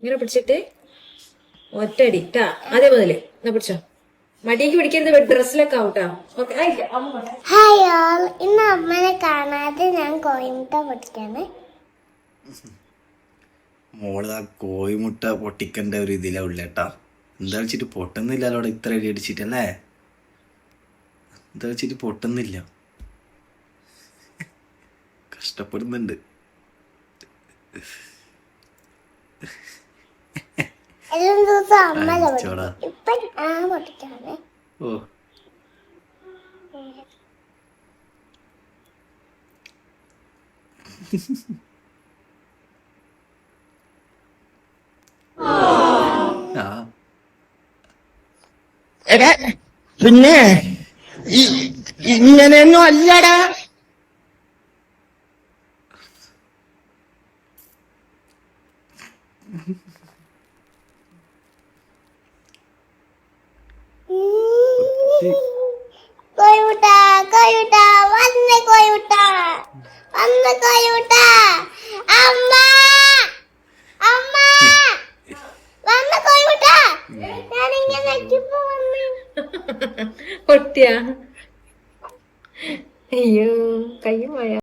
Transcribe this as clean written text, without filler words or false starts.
ഇങ്ങനെ പിടിച്ചിട്ട് ഒറ്റടി ട്ടാ. അതേ മുതല് എന്നാ പിടിച്ചോ. മടിക്ക് പിടിക്കരുത്, ഡ്രസ്സിലൊക്കെ ആവൂട്ടാ. ഓക്കെ. ഹായ് ഓൾ, ഇന്ന് അമ്മനെ കാണാതെ ഞാൻ കോയിമുട്ട പൊട്ടിക്കാണ്. മോള് ആ കോഴിമുട്ട പൊട്ടിക്കേണ്ട ഒരു ഇതിലാ ഉള്ളേട്ടാ. എന്താ വെച്ചിട്ട് പൊട്ടുന്നില്ല അവിടെ ഇത്ര അടി അടിച്ചിട്ടല്ലേ? എന്താ വെച്ചിട്ട് പൊട്ടുന്നില്ല, കഷ്ടപ്പെടുന്നുണ്ട്. എല്ലാ ദിവസം അമ്മ ഇപ്പൊ ഞാൻ പൊട്ടിക്കാണ്. ഓ ആ എടാ പിന്നെ ഇങ്ങനെയൊന്നും അല്ലടാ. കോയിമുട്ട കോയിമുട്ട വന്ന് കോയിമുട്ട വന്ന് കോയിമുട്ട. അമ്മ അമ്മ വന്ന് കോയിമുട്ട. ഞാനിങ്ങനെ ഇപ്പൊ വന്ന് പൊട്ടിയാ. അയ്യോ, കയ്യും പോയാ.